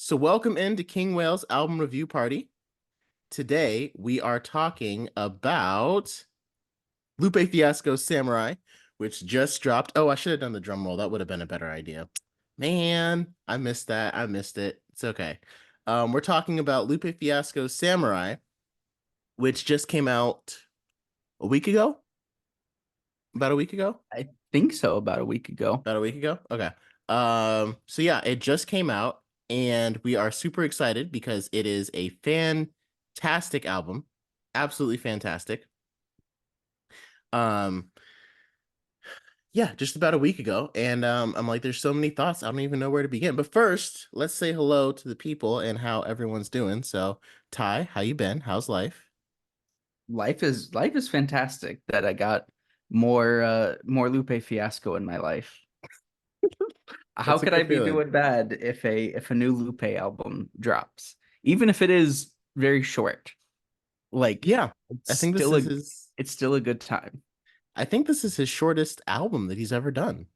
So welcome into King Whale's album review party. Today we are talking about Lupe Fiasco's Samurai, which just dropped. Oh, I should have done the drum roll. That would have been a better idea. Man, I missed that. I missed it. It's okay. We're talking about Lupe Fiasco's Samurai, which just came out a week ago. About a week ago. I think so, about a week ago. About a week ago. Okay. So yeah, it just came out, and we are super excited because it is a fantastic album. Absolutely fantastic. Um, yeah, just about a week ago. And I'm like, there's so many thoughts. I don't even know where to begin. But first, let's say hello to the people and how everyone's doing. So, Ty, how you been? How's life? Life is fantastic that I got more Lupe Fiasco in my life. How That's a could I good be feeling. doing bad if a new Lupe album drops? Even if it is very short. Like Yeah, it's I think this still is a his it's still a good time. I think this is his shortest album that he's ever done.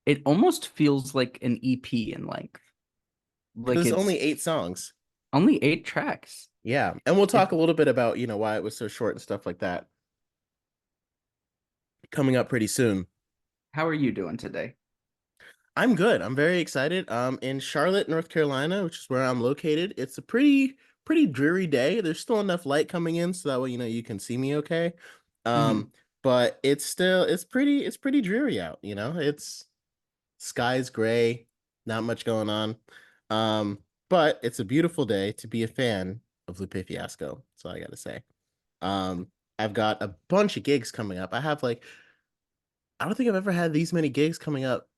It almost feels like an EP in length. Like There's it's only 8 songs. only 8 tracks. Yeah, and we'll It, talk a little bit about, why it was so short and stuff like that coming up pretty soon. how are you doing today? I'm good. I'm very excited. In Charlotte, North Carolina, which is where I'm located. It's a pretty dreary day. There's still enough light coming in so that way you can see me okay. Mhm. But it's pretty dreary out. It's sky's gray, not much going on. But it's a beautiful day to be a fan of Lupe Fiasco. That's all I gotta say. Um, I've got a bunch of gigs coming up. I don't think I've ever had these many gigs coming up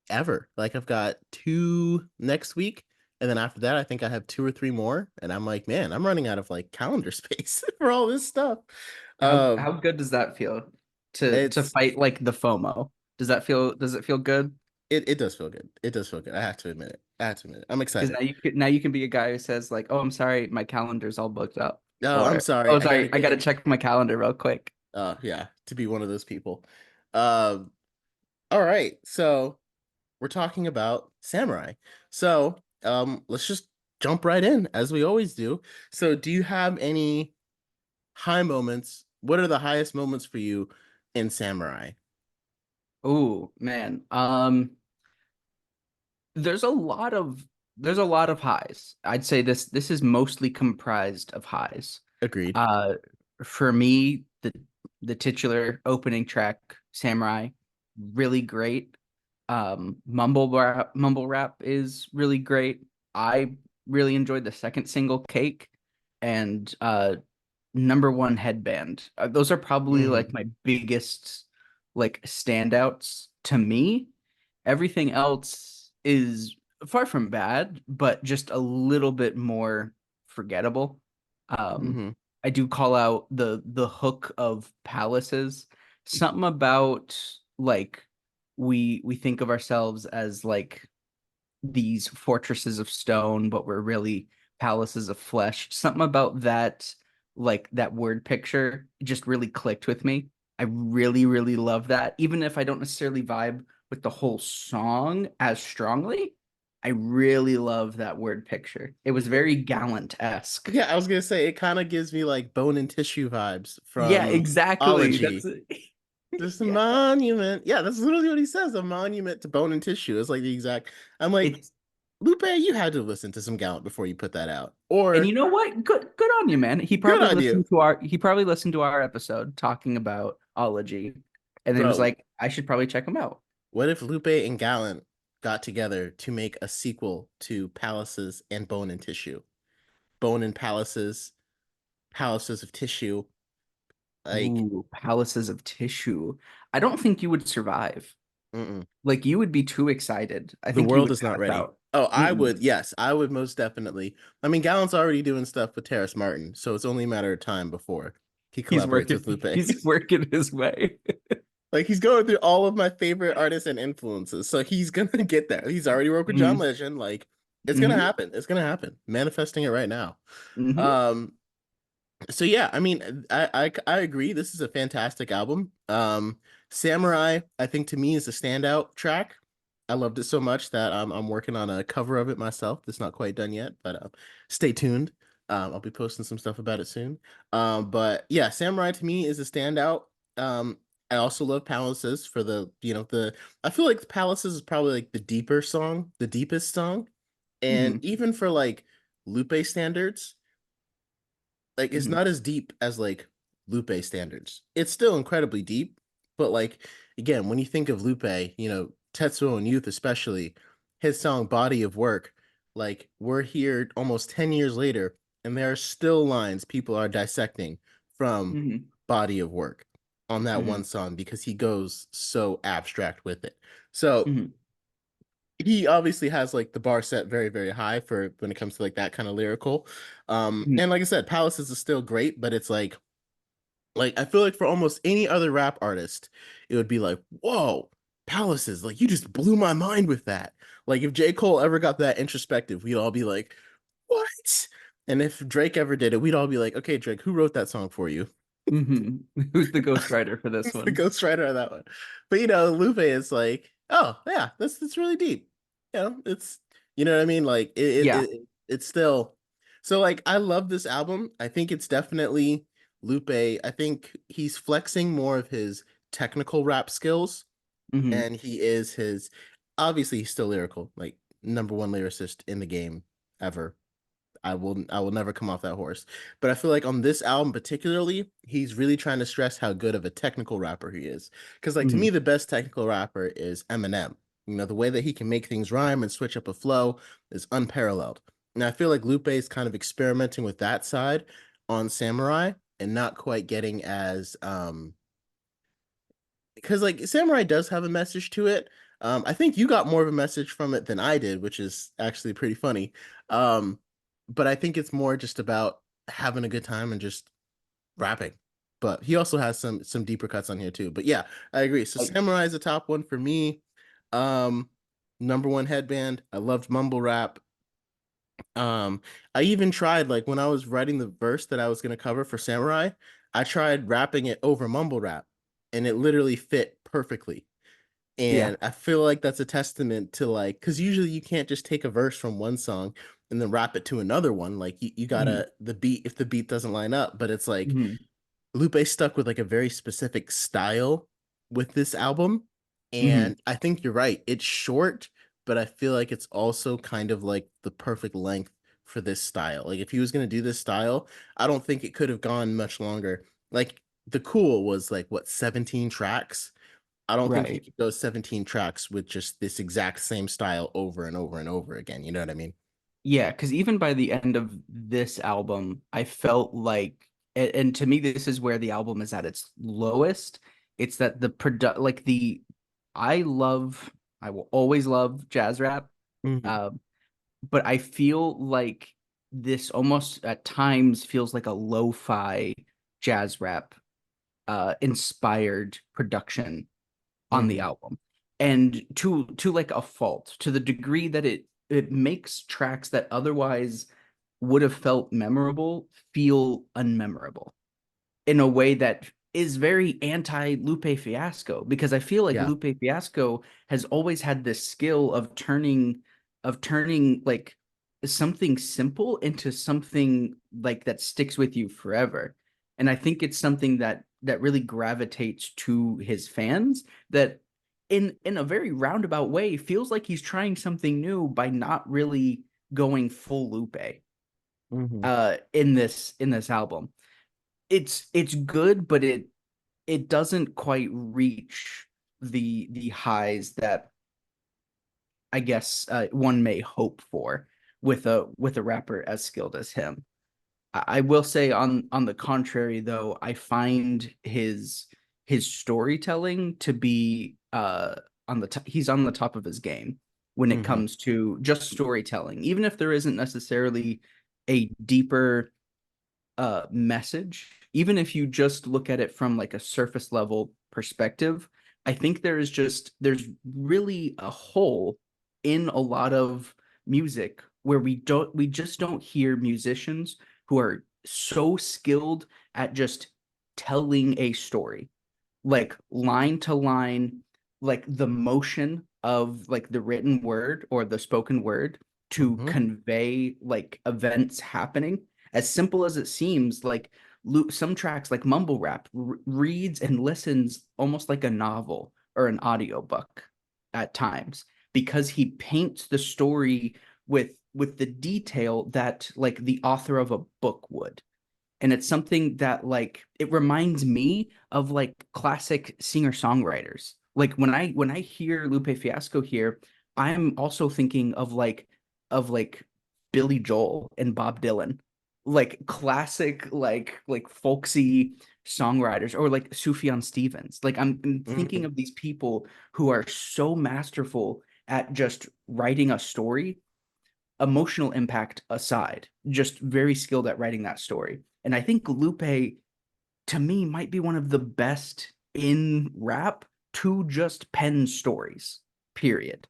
ever. Like I've got two next week, and then after that, I think I have two or three more. And I'm like, man, I'm running out of like calendar space for all this stuff. How Um, good does that feel to it's fight like the FOMO? Does it feel good? it does feel good. It does feel good. I have to admit it. I have to admit it. I'm Because excited. now you can be a guy who says like, "Oh, I'm sorry, my calendar's all booked up," No, I'm or sorry. "Oh, I gotta sorry, I get gotta in. check my calendar real quick." Yeah, to be one of those people. Um, all right. So we're talking about Samurai. So, let's just jump right in as we always do. So, do you have any high moments? What are the highest moments for you in Samurai? Oh man, there's a lot of there's a lot of highs. I'd say this is mostly comprised of highs. Agreed. Uh, for me, the titular opening track, Samurai, really great. Mumble rap is really great. I really enjoyed the second single, Cake, and number one, Headband. Those are probably Hmm. like my biggest like standouts to me. Everything else is far from bad, but just a little bit more forgettable. Um, Hmm. I do call out the hook of palaces. Something about like we think of ourselves as like these fortresses of stone, but we're really palaces of flesh. Something about that, like that word picture, just really clicked with me. I really, really love that. Even if I don't necessarily vibe with the whole song as strongly, I really love that word picture. It was very gallant-esque. Yeah, I was gonna say it kind of gives me like Bone and Tissue vibes Yeah, from exactly. That's Ology. Just a yeah. monument. Yeah, that's literally what he says. A monument to bone and tissue. It's like the exact. I'm like, It's Lupe, you had to listen to some Gallant before you put that out. and you Or know what? Good on you, man. He good probably on you, listened to our episode talking about ology, and then he was bro. like, I should probably check him out. What if Lupe and Gallant got together to make a sequel to Palaces and Bone and Tissue? Bone and Palaces, Palaces of Tissue. Like, Ooh, palaces of tissue. I don't think you would survive. mm-mm. Like you would be too excited. I The think you world would is not pass ready. out. Oh, I would. Mm-mm. Yes, I would most definitely. I mean, Gallant's already doing stuff with Terrace Martin, so it's only a matter of time before he He's collaborates working. with Lupe. He's working his way. Like he's going through all of my favorite artists and influences, so he's gonna get there. He's already worked with John hmm Legend. Like it's gonna hmm happen. It's gonna happen. Manifesting it right now. hmm Um. So yeah, I mean, I agree. This is a fantastic album. Samurai, I think to me is a standout track. I loved it so much that I'm working on a cover of it myself. It's not quite done yet, but stay tuned. I'll be posting some stuff about it soon. But yeah, Samurai to me is a standout. I also love Palaces for the, the I feel like Palaces is probably like the deeper song, the deepest song. And Hmm. even for like Lupe standards, like it's Hmm. not as deep as like Lupe standards. It's still incredibly deep, but like again, when you think of Lupe, Tetsuo and Youth especially, his song Body of Work, like we're here almost 10 years later and there are still lines people are dissecting from Hmm. Body of Work on that one Hmm. song because he goes so abstract with it. So Hmm. he obviously has like the bar set very, very high for when it comes to like that kind of lyrical. Hmm. And like I said, Palaces is still great, but it's like I feel like for almost any other rap artist, it would be like, whoa, Palaces, like you just blew my mind with that. Like if J. Cole ever got that introspective, we'd all be like, what? And if Drake ever did it, we'd all be like, okay, Drake, who wrote that song for you? Hmm. Who's the ghostwriter for this Who's the one? ghostwriter on that one? But Lupe is like, oh yeah, that's really deep. It's what I mean. Like Yeah. it's still so like I love this album. I think it's definitely Lupe. I think he's flexing more of his technical rap skills, Hmm. and he is his obviously he's still lyrical, like number one lyricist in the game ever. I will never come off that horse. But I feel like on this album particularly, he's really trying to stress how good of a technical rapper he is. Because like to me, Hmm. the best technical rapper is Eminem. The way that he can make things rhyme and switch up a flow is unparalleled. And I feel like Lupe is kind of experimenting with that side on Samurai and not quite getting as because like Samurai does have a message to it. I think you got more of a message from it than I did, which is actually pretty funny. Um, but I think it's more just about having a good time and just rapping. But he also has some deeper cuts on here too. But yeah, I agree. So Like, Samurai is the top one for me. Um, Number one headband. I loved mumble rap. Um, I even tried like when I was writing the verse that I was gonna cover for Samurai, I tried rapping it over mumble rap, and it literally fit perfectly. yeah. And I feel like that's a testament to like, because usually you can't just take a verse from one song and then rap it to another one. Like you Hmm. gotta the beat if the beat doesn't line up. But it's like Hmm. Lupe stuck with like a very specific style with this album. Hmm. And I think you're right. It's short, but I feel like it's also kind of like the perfect length for this style. Like if he was gonna do this style, I don't think it could have gone much longer. Like the Cool was like what 17 tracks. I don't think he Right. could go 17 tracks with just this exact same style over and over and over again. You know what I mean? Yeah, because even by the end of this album, I felt like, and to me, this is where the album is at its lowest. It's that I love, I will always love jazz rap, Hmm. uh, but I feel like this almost at times feels like a lo-fi jazz rap inspired production on the Hmm. album, and to like a fault, to the degree that it makes tracks that otherwise would have felt memorable feel unmemorable in a way that is very anti Lupe Fiasco, because I feel like Yeah. Lupe Fiasco has always had this skill of turning like something simple into something like that sticks with you forever. And I think it's something that really gravitates to his fans, that in a very roundabout way feels like he's trying something new by not really going full Lupe Hmm. in this album. It's good, but it doesn't quite reach the highs that I guess one may hope for with a rapper as skilled as him. I will say on the contrary, though, I find his storytelling to be on the he's on the top of his game when it Hmm. comes to just storytelling, even if there isn't necessarily a deeper message. Even if you just look at it from like a surface level perspective, I think there's really a hole in a lot of music where we just don't hear musicians who are so skilled at just telling a story, like line to line, like the motion of like the written word or the spoken word to Hmm. convey like events happening. As simple as it seems, like some tracks like mumble rap reads and listens almost like a novel or an audiobook at times because he paints the story with the detail that like the author of a book would. And it's something that like it reminds me of like classic singer-songwriters. Like when I hear Lupe Fiasco here, I'm also thinking of like Billy Joel and Bob Dylan. Like classic like folksy songwriters or like Sufjan Stevens. Like I'm thinking Hmm. of these people who are so masterful at just writing a story, emotional impact aside, just very skilled at writing that story. And I think Lupe, to me, might be one of the best in rap to just pen stories, period.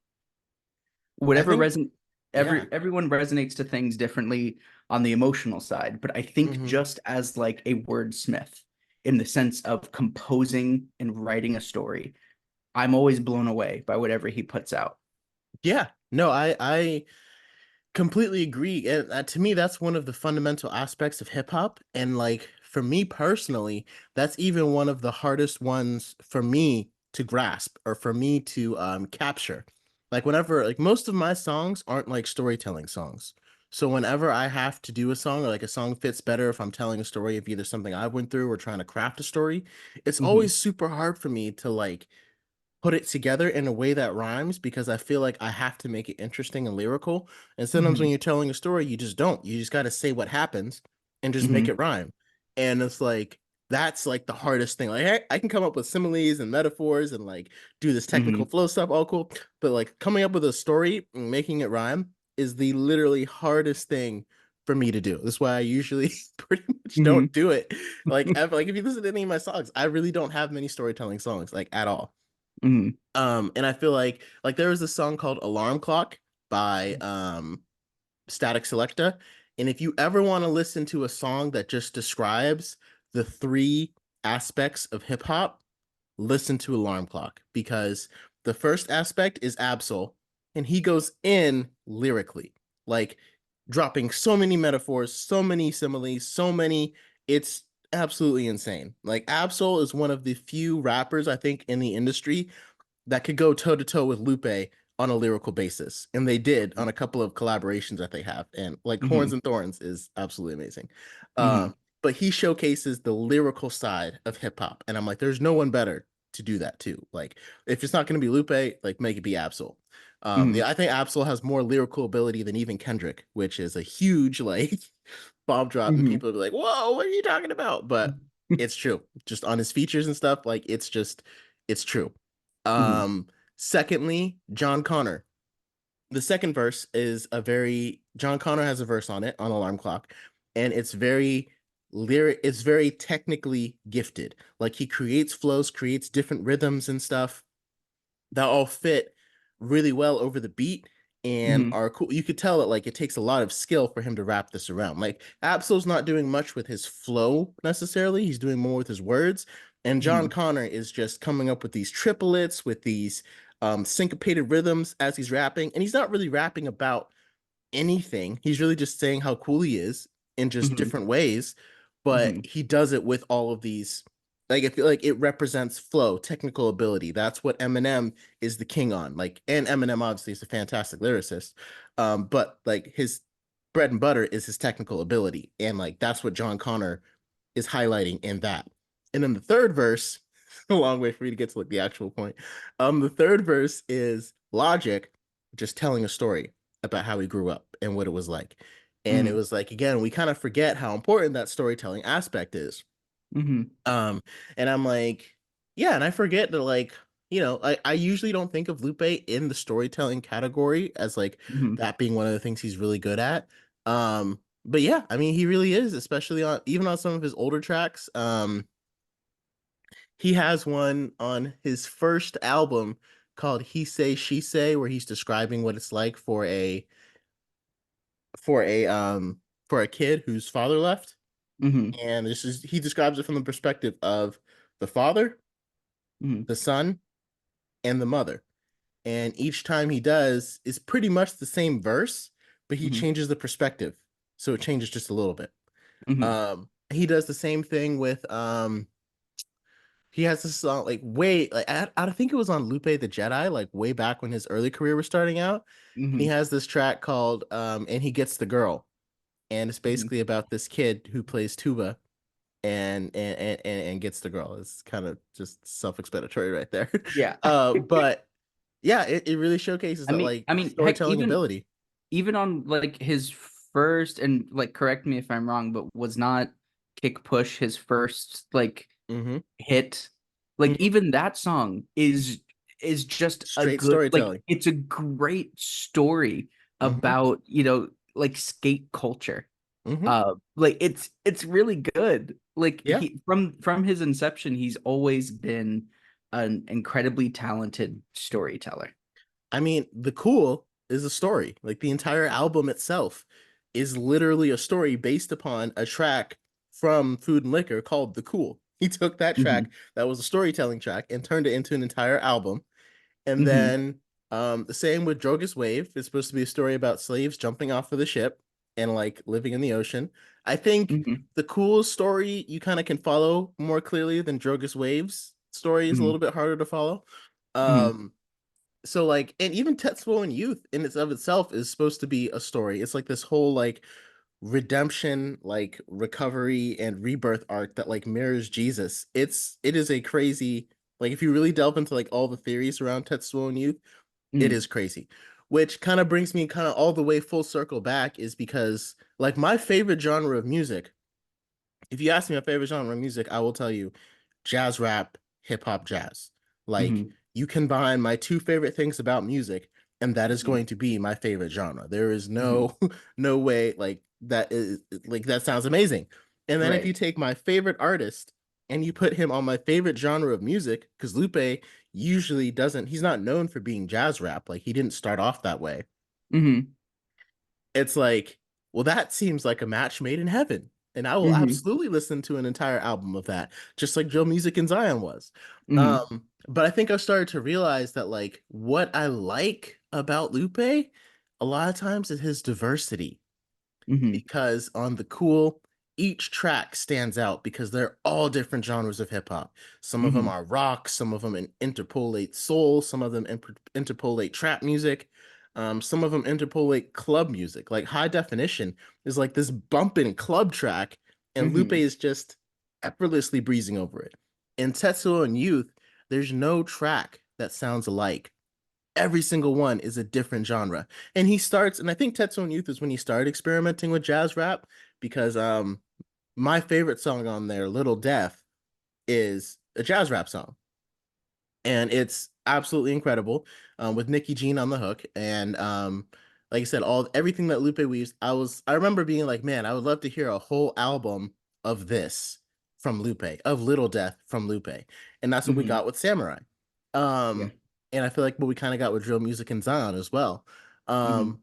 I Whatever think, reson yeah. everyone resonates to things differently on the emotional side, but I think Hmm. just as like a wordsmith in the sense of composing and writing a story, I'm always blown away by whatever he puts out. Yeah. No, I completely agree. And to me, that's one of the fundamental aspects of hip hop. And like for me personally, that's even one of the hardest ones for me to grasp or for me to capture. Like whenever, like most of my songs aren't like storytelling songs. So whenever I have to do a song or like a song fits better if I'm telling a story of either something I went through or trying to craft a story, it's Hmm. always super hard for me to like put it together in a way that rhymes because I feel like I have to make it interesting and lyrical. And sometimes when Hmm. you're telling a story, you just don't. You just got to say what happens and just make Hmm. it rhyme. And it's like that's like the hardest thing. Like I can come up with similes and metaphors and like do this technical Hmm. flow stuff, all cool. But like coming up with a story and making it rhyme is the literally hardest thing for me to do. That's why I usually pretty much Hmm. don't do it. Like if you listen to any of my songs, I really don't have many storytelling songs like at all. Hmm. And I feel like there was this song called Alarm Clock by Static Selecta. And if you ever want to listen to a song that just describes the three aspects of hip hop, listen to Alarm Clock because the first aspect is Absol, and he goes in lyrically, like dropping so many metaphors, so many similes, so many. It's absolutely insane. Like Absol is one of the few rappers I think in the industry that could go toe to toe with Lupe on a lyrical basis. And they did on a couple of collaborations that they have. And like Horns Hmm. and Thorns is absolutely amazing. Hmm. But he showcases the lyrical side of hip hop. And I'm like, there's no one better to do that too. Like, if it's not going to be Lupe, like make it be Absol. Hmm. Yeah, I think Absol has more lyrical ability than even Kendrick, which is a huge like bomb drop, and Hmm. people will be like, "Whoa, what are you talking about?" But it's true. Just on his features and stuff, like it's true. Hmm. Um, Secondly, John Connor. The second verse is a very John Connor has a verse on it on Alarm Clock, and it's very lyric. It's very technically gifted. Like he creates flows, creates different rhythms and stuff that all fit really well over the beat and Hmm. are cool. You could tell that like it takes a lot of skill for him to wrap this around. Like Absol's not doing much with his flow necessarily. He's doing more with his words. And John Hmm. Connor is just coming up with these triplets, with these syncopated rhythms as he's rapping. And he's not really rapping about anything. He's really just saying how cool he is in just Hmm. different ways, but Hmm. he does it with all of these. Like I feel like it represents flow, technical ability. That's what Eminem is the king on. Like, and Eminem obviously is a fantastic lyricist, but like his bread and butter is his technical ability, and like that's what John Connor is highlighting in that. And then the third verse, a long way for me to get to like the actual point. The third verse is Logic just telling a story about how he grew up and what it was like. And it Hmm. was like, again, we kind of forget how important that storytelling aspect is. Hmm. Um, and I'm like, yeah, and I forget that like, I usually don't think of Lupe in the storytelling category as like Hmm. that being one of the things he's really good at. But yeah, I mean he really is, especially on even on some of his older tracks. He has one on his first album called He Say She Say, where he's describing what it's like for a um for a kid whose father left. Hmm. And this is he describes it from the perspective of the father, Hmm. the son, and the mother. and each time he does is pretty much the same verse, but he Hmm. changes the perspective, so it changes just a little bit. Hmm. He does the same thing with he has this song like way like I think it was on Lupe the Jedi, like way back when his early career was starting out. And he Hmm. has this track called And He Gets the Girl. And it's Hmm. basically about this kid who plays tuba and gets the girl. It's kind of just self-explanatory right there. Yeah. But yeah, it really showcases that like Heck, storytelling ability. even on like his first, and like correct me if I'm wrong, but was not Kick Push his first like Hmm. hit? Like Hmm. even that song is just a Straight good, like storytelling. it's a great story Hmm. about, like skate culture. Hmm. Like it's really good. Like Yeah. he from his inception, he's always been an incredibly talented storyteller. I mean, the cool is a story. Like the entire album itself is literally a story based upon a track from Food and Liquor called The Cool. He took that track Hmm. that was a storytelling track and turned it into an entire album. And Hmm. then the same with Drogus Wave. It's supposed to be a story about slaves jumping off of the ship and like living in the ocean. I think Hmm. the cool story you kind of can follow more clearly than Drogus Wave's story is a Hmm. little bit harder to follow. Hmm. Um, so like, and even Tetsuo and Youth in its of itself is supposed to be a story. It's like this whole like redemption, like recovery and rebirth arc that like mirrors Jesus. It is a crazy, like if you really delve into like all the theories around Tetsuo and Youth, it Hmm. is crazy. Which kind of brings me kind of all the way full circle back is because like my favorite genre of music, if you ask me my favorite genre of music, I will tell you jazz rap, hip hop jazz. Like Hmm. you combine my two favorite things about music, and that is Hmm. going to be my favorite genre. There is Hmm. no no way like that is like that sounds amazing. And then if Right. you take my favorite artist and you put him on my favorite genre of music, because Lupe usually doesn't, he's not known for being jazz rap. Like he didn't start off that way. Hmm. It's like, well, that seems like a match made in heaven. And I will Hmm. absolutely listen to an entire album of that, just like Joe Music in Zion was. Hmm. But I think I started to realize that like what I like about Lupe a lot of times is his diversity Hmm. because on the cool, each track stands out because they're all different genres of hip hop. Some of them Hmm. are rock, some of them interpolate soul, some of them interpolate trap music, some of them interpolate club music. Like High Definition is like this bumping club track, and Lupe Hmm. is just effortlessly breezing over it. In Tetsuo and Youth, there's no track that sounds alike. Every single one is a different genre. And he starts, and I think Tetsuo and Youth is when he started experimenting with jazz rap because my favorite song on there, Little Death, is a jazz rap song. And it's absolutely incredible with Nikki Jean on the hook. And like I said, all everything that Lupe weaves, I remember being like, man, I would love to hear a whole album of this from Lupe, of Little Death from Lupe. And that's what we Hmm. got with Samurai. Yeah. And I feel like what we kind of got with Drill Music and Zion as well. Hmm. Um,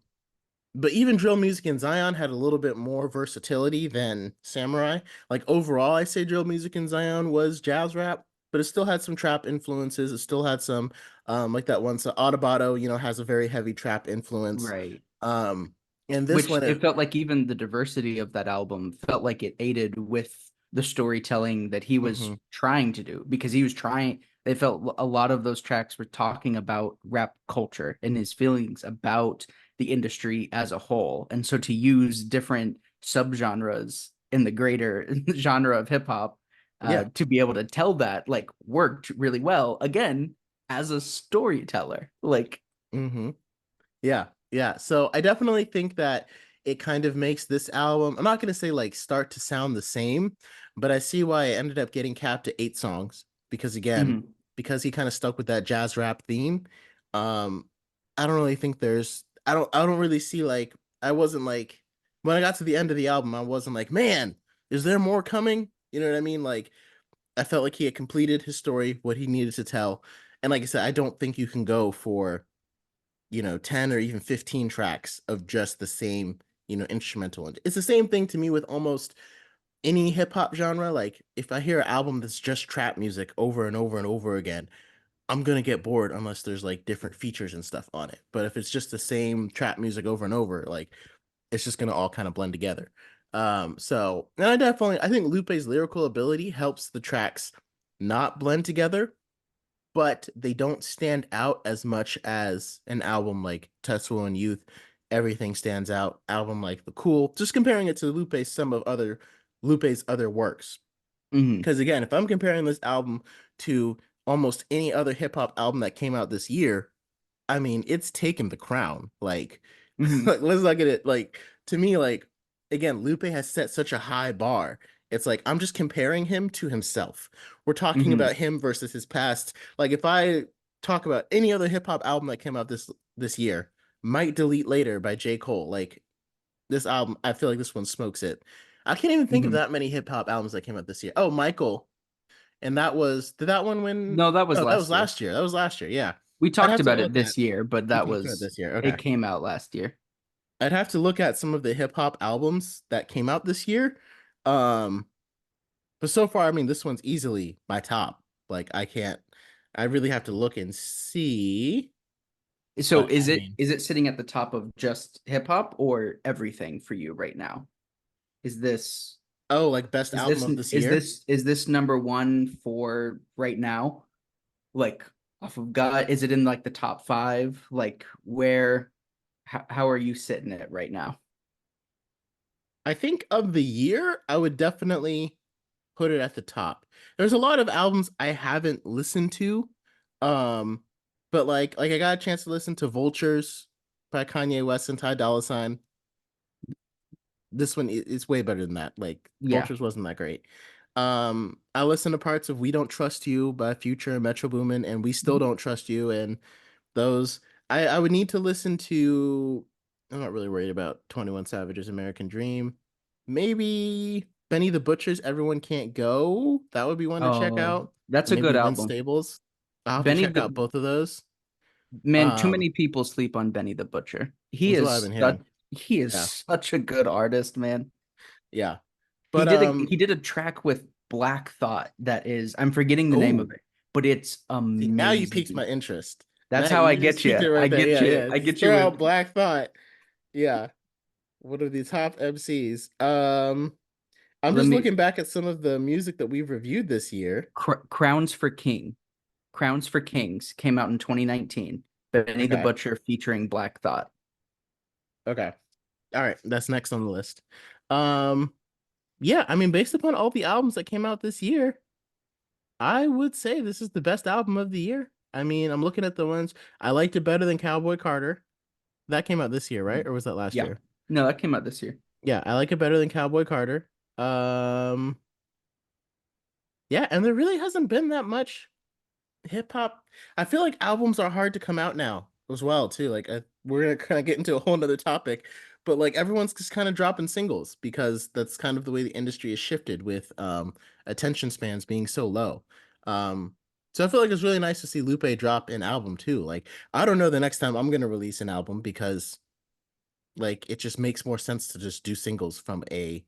but even Drill Music and Zion had a little bit more versatility than Samurai. Like overall, I say Drill Music and Zion was jazz rap, but it still had some trap influences. It still had some, like that one, so Autobotto, has a very heavy trap influence. Right. Um, and this Which one, it felt like even the diversity of that album felt like it aided with the storytelling that he was mhm, trying to do, because he was trying, they felt a lot of those tracks were talking about rap culture and his feelings about the industry as a whole. And so to use different subgenres in the greater genre of hip hop, yeah. to be able to tell that, like, worked really well again as a storyteller. Like, Hmm. Yeah, yeah. So I definitely think that it kind of makes this album, I'm not going to say like start to sound the same, but I see why I ended up getting capped to 8 songs because again, mhm, because he kind of stuck with that jazz rap theme. Um, I don't really think I don't really see like, I wasn't like, when I got to the end of the album, I wasn't like, man, is there more coming? You know what I mean? Like, I felt like he had completed his story, what he needed to tell. And like I said, I don't think you can go for 10 or even 15 tracks of just the same, instrumental. It's the same thing to me with almost any hip hop genre. Like if I hear an album that's just trap music over and over and over again, I'm gonna get bored unless there's like different features and stuff on it. But if it's just the same trap music over and over, like it's just gonna all kind of blend together. So and I think Lupe's lyrical ability helps the tracks not blend together, but they don't stand out as much as an album like Tetsuo and Youth. Everything stands out. Album like The Cool. Just comparing it to Lupe's other works. Hmm. Because again, if I'm comparing this album to almost any other hip hop album that came out this year, I mean, it's taken the crown. Like, Hmm. let's look at it. Like, to me, like, again, Lupe has set such a high bar. It's like I'm just comparing him to himself. We're talking Hmm. about him versus his past. Like, if I talk about any other hip hop album that came out this year, Might Delete Later by J. Cole. Like this album, I feel like this one smokes it. I can't even think of Hmm. that many hip hop albums that came out this year. Oh, Michael, and that was did that one win? No, that was Oh, that was last year. last year. That was last year. Yeah, We I'd talked have to about it look at. this year, but We that talked about was this year. it Okay. came out last year. I'd have to look at some of the hip hop albums that came out this year. Um, but so far, I mean, this one's easily my top. Like, I really have to look and see. So But I mean, is it sitting at the top of just hip hop or everything for you right now? Is this oh, like best is album this of this is year. this is this number one for right now? Like off of God, is it in like the top five? Like where how are you sitting it right now? I think of the year, I would definitely put it at the top. There's a lot of albums I haven't listened to. Um, but like I got a chance to listen to Vultures by Kanye West and Ty Dolla Sign. This one is way better than that. Like Yeah. Vultures wasn't that great. I listened to parts of We Don't Trust You by Future and Metro Boomin, and We Still Don't Trust You, and those I would need to listen to. I'm not really worried about 21 Savage's American Dream. Maybe Benny the Butcher's Everyone Can't Go. That would be one to check Oh, out. that's And a maybe good Vince album. Staples. I'll have to Benny check out the both of those. Man, too Um, many people sleep on Benny the Butcher. is what I've been hearing. He is Yeah, such a good artist, man. yeah. But He did a track with Black Thought that is I'm forgetting the name of oh, it, but it's see, now you piqued my amazing. interest. That's Now how I you just get piqued you. it I right there. get Yeah, you. yeah. I get you Throw out with Black Thought. Yeah, one of the top MCs. I'm let just me looking back at some of the music that we've reviewed this year. Crowns for King. Crowns for Kings came out in 2019. Benny the Okay. Butcher featuring Black Thought. Okay. All right. That's next on the list. Um, yeah, I mean, based upon all the albums that came out this year, I would say this is the best album of the year. I mean, I'm looking at the ones I liked it better than Cowboy Carter. That came out this year, right? Or was that last Yeah. year? No, that came out this year. Yeah, I like it better than Cowboy Carter. Um, yeah, and there really hasn't been that much hip hop. I feel like albums are hard to come out now as well too. Like we're gonna kind of get into a whole nother topic, but like everyone's just kind of dropping singles because that's kind of the way the industry is shifted with attention spans being so low. So I feel like it's really nice to see Lupe drop an album too. Like I don't know the next time I'm gonna release an album because like it just makes more sense to just do singles from a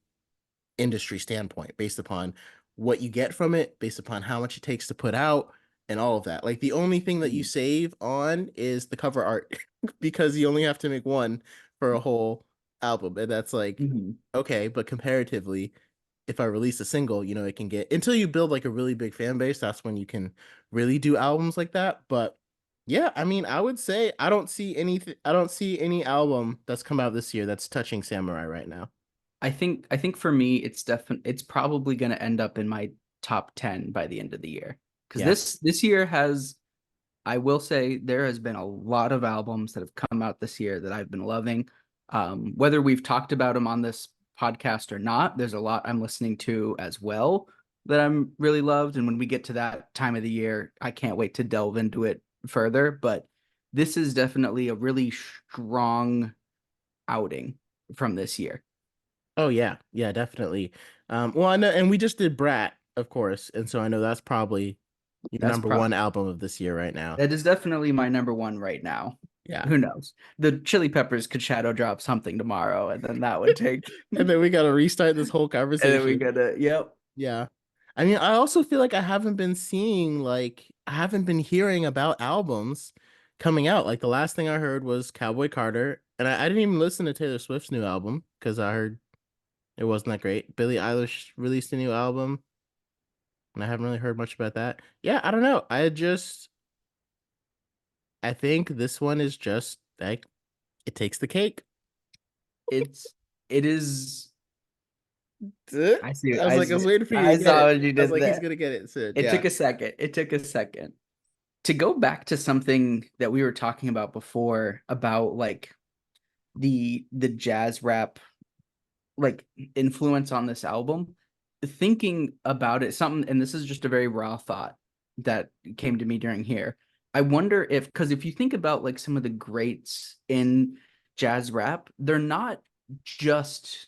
industry standpoint based upon what you get from it, based upon how much it takes to put out and all of that. Like the only thing that you Mhm. save on is the cover art because you only have to make one for a whole album. And that's like, Mhm. okay, but comparatively, if I release a single, you know, it can get until you build like a really big fan base, that's when you can really do albums like that. But yeah, I mean, I would say I don't see any album that's come out this year that's touching Samurai right now. I think for me it's probably going to end up in my top 10 by the end of the year. Cuz Yeah. this year has I will say there has been a lot of albums that have come out this year that I've been loving. Whether we've talked about them on this podcast or not, there's a lot I'm listening to as well that I'm really loved. And when we get to that time of the year, I can't wait to delve into it further. But this is definitely a really strong outing from this year. Oh yeah, yeah, definitely. Well, I know, and we just did Brat, of course, and so I know that's probably your That's number one probably album of this year right now. that is definitely my number one right now. Yeah, Who knows? The Chili Peppers could shadow drop something tomorrow, and then that would take and then we got to restart this whole and then we conversation. gotta, yep. Yeah. I mean, I also feel like I haven't been hearing about albums coming out. Like the last thing I heard was Cowboy Carter, and I didn't even listen to Taylor Swift's new album because I heard it wasn't that great. Billie Eilish released a new album, and I haven't really heard much about that. Yeah, I don't know. I think this one is just like it takes the cake. It's it is I I see was like, I was waiting for you to I get saw it. what you I was did like, he's there. gonna get it soon. It Yeah. took a second. It took a second. To go back to something that we were talking about before about like the jazz rap like influence on this album, thinking about it, something, and this is just a very raw thought that came to me during here. I wonder if, because if you think about like some of the greats in jazz rap, just,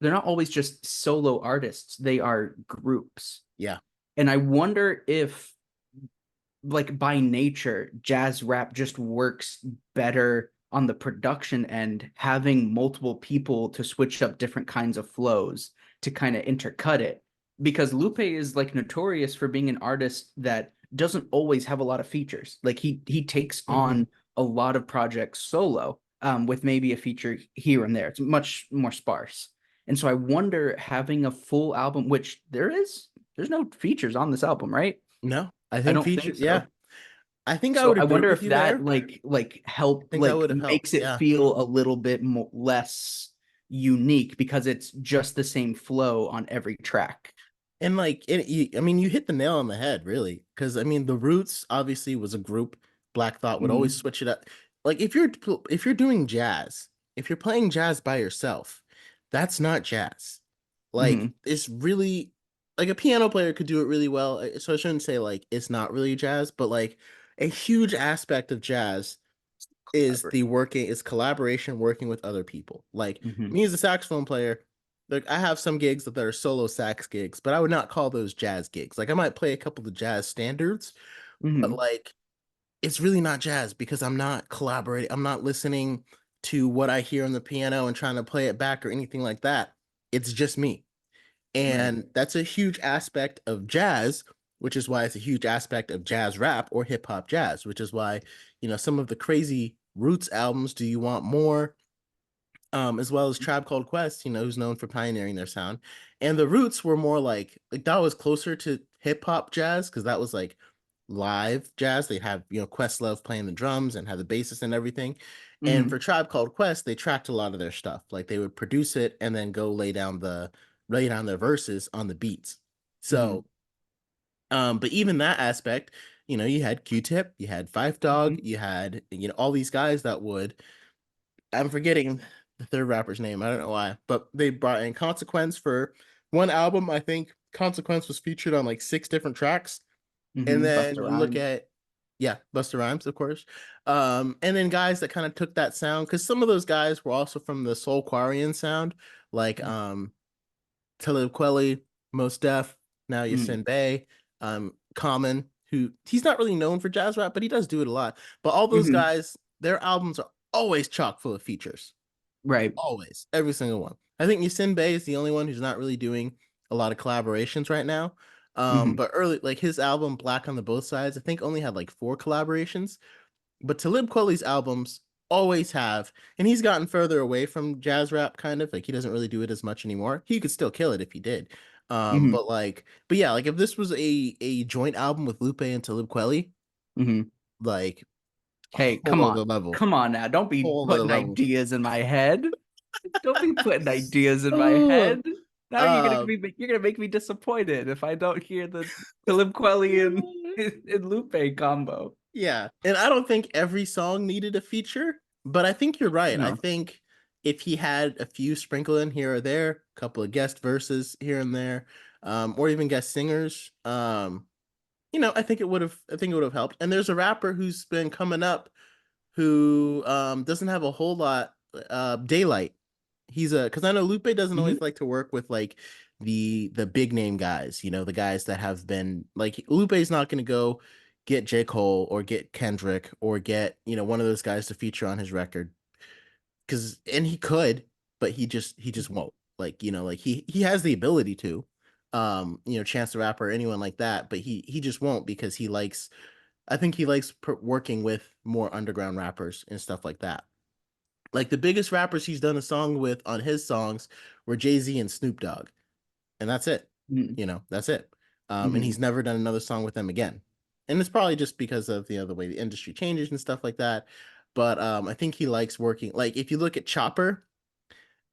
they're not always just solo artists, they are groups. Yeah. And I wonder if, like by nature, jazz rap just works better on the production end, having multiple people to switch up different kinds of flows to kind of intercut it. Because Lupe is like notorious for being an artist that doesn't always have a lot of features. Like he takes Hmm. on a lot of projects solo, with maybe a feature here and there. It's much more sparse. And so I wonder having a full album, which there's no features on this album, right? No, I I think don't feature. think Yeah, so. I think I So would I agree wonder with if you that there. like I help think that like would have helped. makes it Yeah. feel a little bit more less unique because it's just the same flow on every track. And like I mean, you hit the nail on the head, really. Because I mean, the Roots obviously was a group. Black Thought would always Hmm. switch it up. Like if you're doing jazz, if you're playing jazz by yourself, that's not jazz. Like Hmm. it's really like a piano player could do it really well. So I shouldn't say like it's not really jazz, but like a huge aspect of jazz Collaborate. is collaboration, working with other people. Like Hmm. me as a saxophone player, like I have some gigs that are solo sax gigs, but I would not call those jazz gigs. Like I might play a couple of jazz standards, but Hmm. like it's really not jazz because I'm not collaborating. I'm not listening to what I hear on the piano and trying to play it back or anything like that. It's just me. Right. And that's a huge aspect of jazz, which is why it's a huge aspect of jazz rap or hip hop jazz, which is why, some of the crazy Roots albums, Do You Want More? As well as Tribe Called Quest, who's known for pioneering their sound. And the Roots were more like that was closer to hip hop jazz because that was like live jazz. They have, Questlove playing the drums and have the bassist and everything. And for Hmm. Tribe Called Quest, they tracked a lot of their stuff. Like they would produce it and then go lay down their verses on the beats. Hmm. So, but even that aspect, you had Q-Tip, you had Fife Dog, Hmm. you had, all these guys that would I'm forgetting the third rapper's name. I don't know why, but they brought in Consequence for one album. I think Consequence was featured on like six different tracks. And Hmm. then Busta you look Rhymes. at, yeah, Busta Rhymes, of course. And then guys that kind of took that sound because some of those guys were also from the Soulquarian sound, like Talib Kweli, Mos Def, now Hmm. Yasin Bey, Common, who he's not really known for jazz rap, but he does do it a lot. But all those Hmm. guys, their albums are always chock full of features. Right. Always, every single one. I think Yasin Bey is the only one who's not really doing a lot of collaborations right now. Hmm. But early, like his album Black on the Both Sides, I think only had like four collaborations. But Talib Kweli's albums always have, and he's gotten further away from jazz rap, kind of like he doesn't really do it as much anymore. He could still kill it if he did. Hmm. But yeah, like if this was a joint album with Lupe and Talib Kweli, Hmm. like Hey, whole come other on. level, Come on now. Don't be whole other putting level. ideas in my head. Don't be putting ideas in my Oh, head. Now um, you're gonna make me disappointed if I don't hear the Philip Quelly and Lupe combo. yeah, and I don't think every song needed a feature, but I think you're right. I No. think if he had a few sprinkled in here or there, a couple of guest verses here and there, or even guest singers, I think it would have helped. And there's a rapper who's been coming up who doesn't have a whole lot, Daylight. He's a because I know Lupe doesn't Hmm. always like to work with like the big name guys, the guys that have been like Lupe's not going to go get J. Cole or get Kendrick or get, one of those guys to feature on his record because and he could, but he just won't. Like, like he has the ability to, Chance the Rapper or anyone like that, but he just won't because I think he likes working with more underground rappers and stuff like that. Like the biggest rappers he's done a song with on his songs were Jay-Z and Snoop Dogg, and that's it. Mm-hmm. That's it. And Mm-hmm. he's never done another song with them again. And it's probably just because of the way the industry changes and stuff like that. But I think he likes working. Like if you look at Chopper,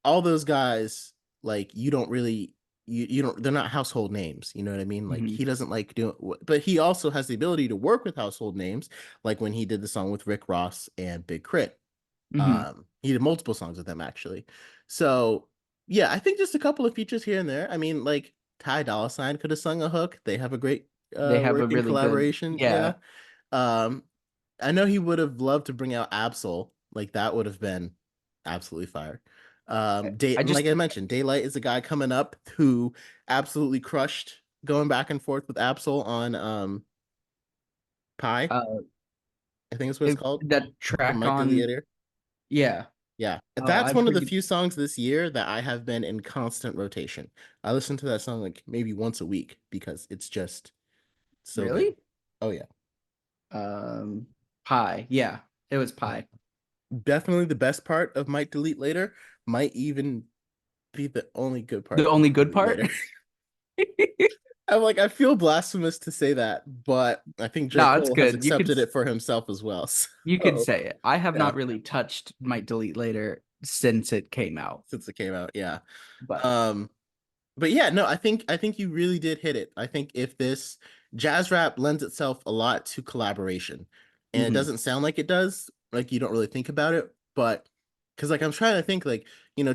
all those guys, like you don't really you don't they're not household names, you know what I mean? Like Mm-hmm. he doesn't like doing, but he also has the ability to work with household names, like when he did the song with Rick Ross and Big Crit. Mm-hmm. He did multiple songs with them actually. So yeah, I think just a couple of features here and there. I mean, like Ty Dolla Sign could have sung a hook. They have a great They have a working really good, collaboration. Yeah. yeah. um I know he would have loved to bring out Absol. Like that would have been absolutely fire. I Like just I mentioned, Daylight is a guy coming up who absolutely crushed going back and forth with Absol on Pi. uh I think is what it's called that from track Mike the on, Leader. yeah. Yeah, Oh, that's I've one of the heard. few songs this year that I have been in constant rotation. I listen to that song like maybe once a week because it's just so good. Really? Oh yeah. Um, Pie. Yeah, it was Pie. Definitely the best part of Might Delete Later might even be the only good part The of only Might good Delete part? Later. I'm like, I feel blasphemous to say that, but I think J. No, it's Cole has good. accepted it for himself as well. You could So, say it. I have yeah, not really touched Might Delete Later since it came out, since it came out, yeah. but Um, but yeah, no, I think you really did hit it. I think if this jazz rap lends itself a lot to collaboration, and it hmm doesn't sound like it does, like you don't really think about it, but because like I'm trying to think like,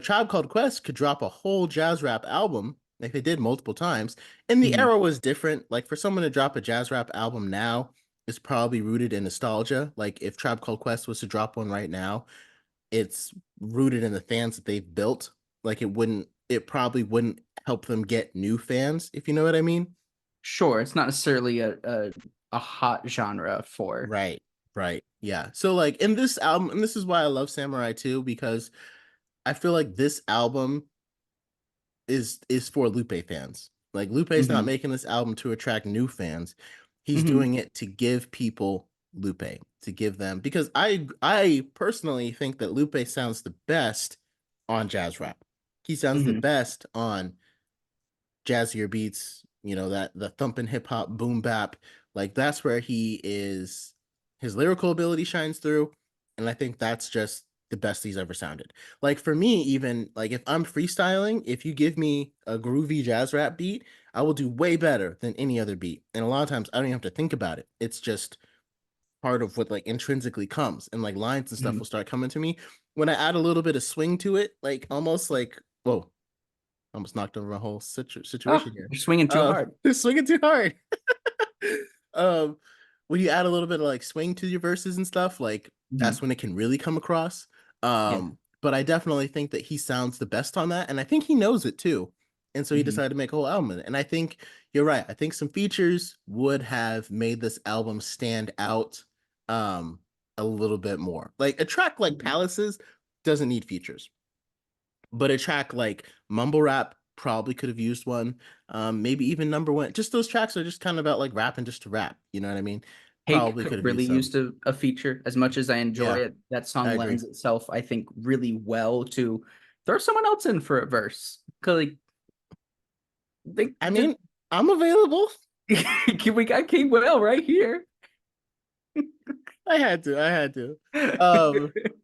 Tribe Called Quest could drop a whole jazz rap album, like they did multiple times, and the hmm era was different. Like for someone to drop a jazz rap album now is probably rooted in nostalgia. Like if Tribe Called Quest was to drop one right now, it's rooted in the fans that they've built. Like it probably wouldn't help them get new fans, if you know what I mean. sure, it's not necessarily a hot genre for. Right, right. Yeah. So like in this album, and this is why I love Samurai too, because I feel like this album is for Lupe fans. Like Lupe's not hmm making this album to attract new fans. He's hmm doing it to give people Lupe, to give them because I personally think that Lupe sounds the best on jazz rap. He sounds the hmm best on jazzier beats, that the thumping hip hop boom bap, like that's where his lyrical ability shines through, and I think that's just the best he's ever sounded. Like for me, even like if I'm freestyling, if you give me a groovy jazz rap beat, I will do way better than any other beat. And a lot of times I don't even have to think about it. It's just part of what like intrinsically comes, and like lines and stuff hmm will start coming to me when I add a little bit of swing to it, like almost like whoa, almost knocked over my whole Oh, situation here. you're swinging too hard. They're swinging too hard. um, when you add a little bit of like swing to your verses and stuff, like that's hmm when it can really come across. Yeah. But I definitely think that he sounds the best on that, and I think he knows it too. And so he hmm decided to make a whole album. And I think you're right. I think some features would have made this album stand out um a little bit more. Like a track like Palaces doesn't need features, but a track like Mumble Rap probably could have used one. Maybe even Number One. Just those tracks are just kind of about like rapping just to rap. You know what I mean? Cake Probably could could have really used some. used a feature. As much as I enjoy Yeah, it, that I song agree. lends itself, I think, really well to throw someone else in for a verse. Cause like they I just mean, I'm available. we got King Will right here. I had to. I had to.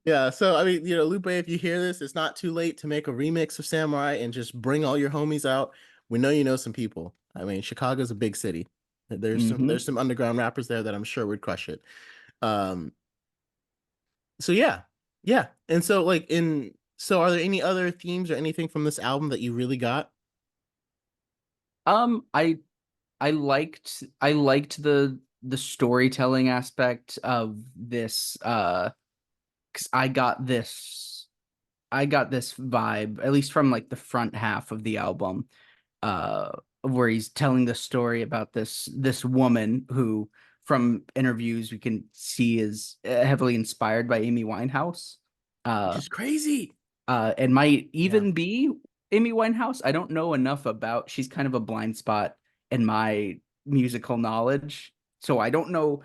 Yeah. So I mean, Lupe, if you hear this, it's not too late to make a remix of Samurai and just bring all your homies out. We know you know some people. I mean, Chicago's a big city. There's hmm some underground rappers there that I'm sure would crush it. Um, So yeah, yeah. And so are there any other themes or anything from this album that you really got? Um, I I liked the storytelling aspect of this. 'Cause I got this vibe, at least from like the front half of the album, uh, where he's telling the story about this woman who, from interviews, we can see is heavily inspired by Amy Winehouse, Which uh, is crazy. and might Yeah. even be Amy Winehouse. I don't know enough about. She's kind of a blind spot in my musical knowledge, so I don't know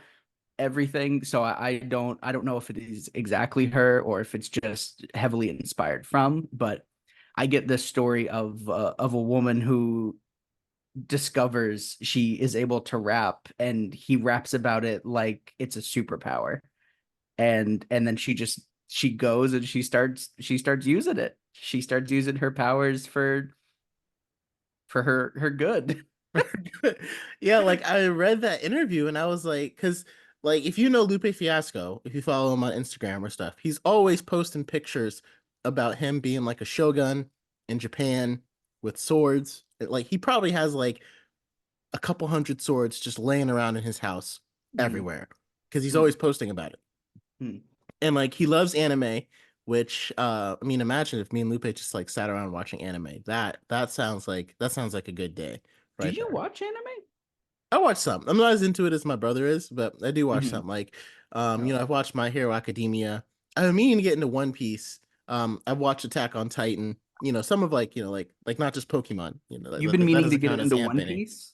everything. So I don't know if it is exactly her or if it's just heavily inspired from. But I get this story of a woman who discovers she is able to rap, and he raps about it like it's a superpower, and then she goes and she starts using it. She starts using her powers for her good. Yeah, like I read that interview and I was like, because like if you know Lupe Fiasco, if you follow him on Instagram or stuff, he's always posting pictures about him being like a shogun in Japan with swords. Like he probably has like a couple hundred swords just laying around in his house Mm, everywhere because he's mm, always posting about it. mm. And like he loves anime, which I mean, imagine if me and Lupe just like sat around watching anime. That sounds like a good day Do right you there. watch anime? I watch some. I'm not as into it as my brother is, but I do watch Hmm. some. Like, Oh, I've watched My Hero Academia. I'm meaning to get into One Piece. I've watched Attack on Titan. Some of like, like not just Pokemon. you've been That meaning to doesn't get count as into One anime. Piece?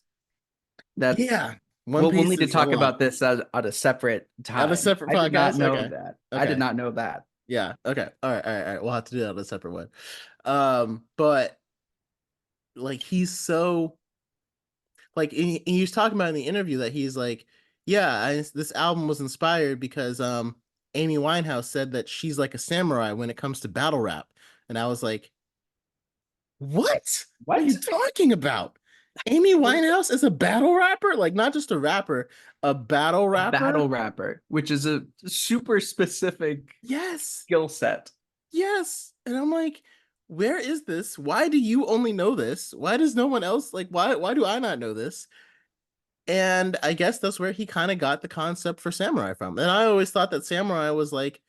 That's Yeah, One we'll Piece need to is a talk lot. about this at a separate At a time. separate I did not podcast. know Okay, that. I did okay, not know that. yeah, okay. All right, all right, all right. We'll have to do that on a separate one. But like he's so like he was talking about in the interview that he's like, yeah, this album was inspired because Amy Winehouse said that she's like a samurai when it comes to battle rap, and I was like, what? What are you What? talking about? Amy Winehouse is a battle rapper, like not just a rapper, a battle A battle rapper. rapper, which is a super specific Yes, skill set. yes, and I'm like, where is this? Why do you only know this? Why does no one else like? Why do I not know this? And I guess that's where he kind of got the concept for samurai from. And I always thought that samurai was like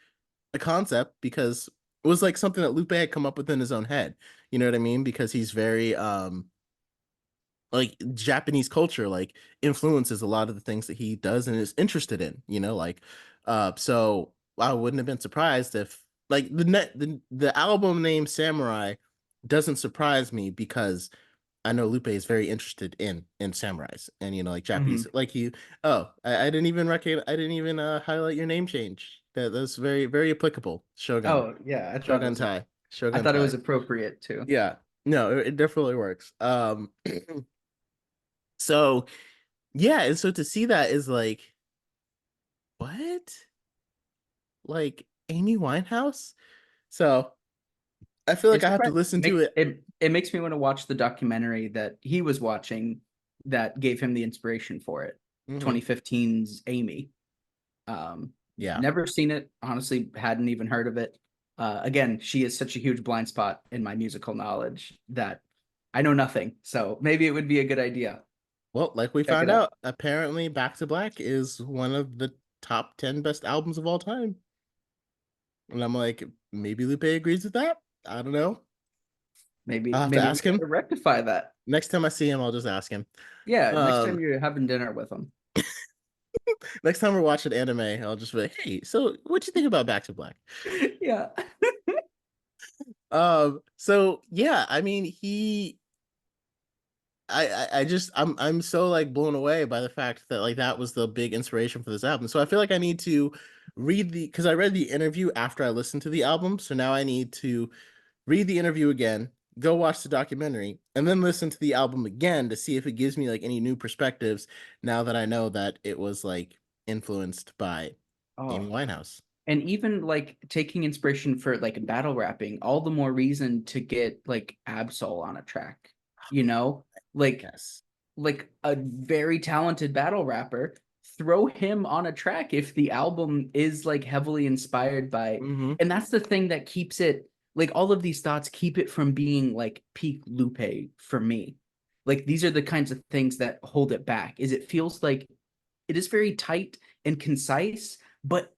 a concept because it was like something that Lupe had come up with in his own head. You know what I mean? Because he's very like Japanese culture like influences a lot of the things that he does and is interested in, like so I wouldn't have been surprised if like the album name Samurai doesn't surprise me because I know Lupe is very interested in samurais and like Japanese Mhm. like you. Oh, I didn't even I didn't even highlight your name change. That's very very applicable. Shogun. Oh yeah, Shogun Tai. I Shogun thought it was Tai. appropriate too. Yeah. No, it definitely works. So yeah, and so to see that is like what? Like Amy Winehouse? So I feel like It's I have to surprising. listen to it. It makes me want to watch the documentary that he was watching that gave him the inspiration for it. Hmm. 2015's Amy. Yeah. Never seen it. Honestly, hadn't even heard of it. Again, she is such a huge blind spot in my musical knowledge that I know nothing. So maybe it would be a good idea. Well, like we Check it found out. out, apparently Back to Black is one of the top 10 best albums of all time. And I'm like, maybe Lupe agrees with that? I don't know. I'll have to Maybe we ask him. got to rectify that. Next time I see him, I'll just ask him. Yeah, next time Um, you're having dinner with him. Next time we're watching anime, I'll just be like, hey, so what'd you think about Back to Black? Yeah. So yeah, I mean, I just I'm so like blown away by the fact that like that was the big inspiration for this album. So I feel like I need to read the because I read the interview after I listened to the album. So now I need to read the interview again, go watch the documentary, and then listen to the album again to see if it gives me like any new perspectives now that I know that it was like influenced by Amy Oh, Winehouse. and even like taking inspiration for like battle rapping, all the more reason to get like Absol on a track, you know? Like Yes. like a very talented battle rapper, throw him on a track if the album is like heavily inspired by, Mm-hmm. and that's the thing that keeps it like all of these thoughts keep it from being like peak Lupe for me. Like these are the kinds of things that hold it back. Is it feels like it is very tight and concise, but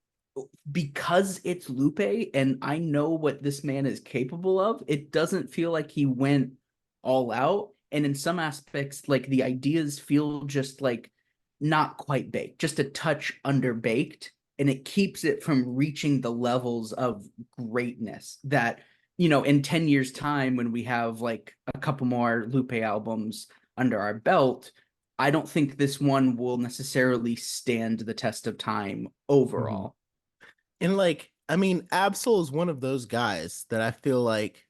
because it's Lupe and I know what this man is capable of, it doesn't feel like he went all out. And in some aspects, like the ideas feel just like not quite baked, just a touch underbaked. And it keeps it from reaching the levels of greatness that, in 10 years time, when we have like a couple more Lupe albums under our belt, I don't think this one will necessarily stand the test of time Mhm. overall. And like, I mean, Absol is one of those guys that I feel like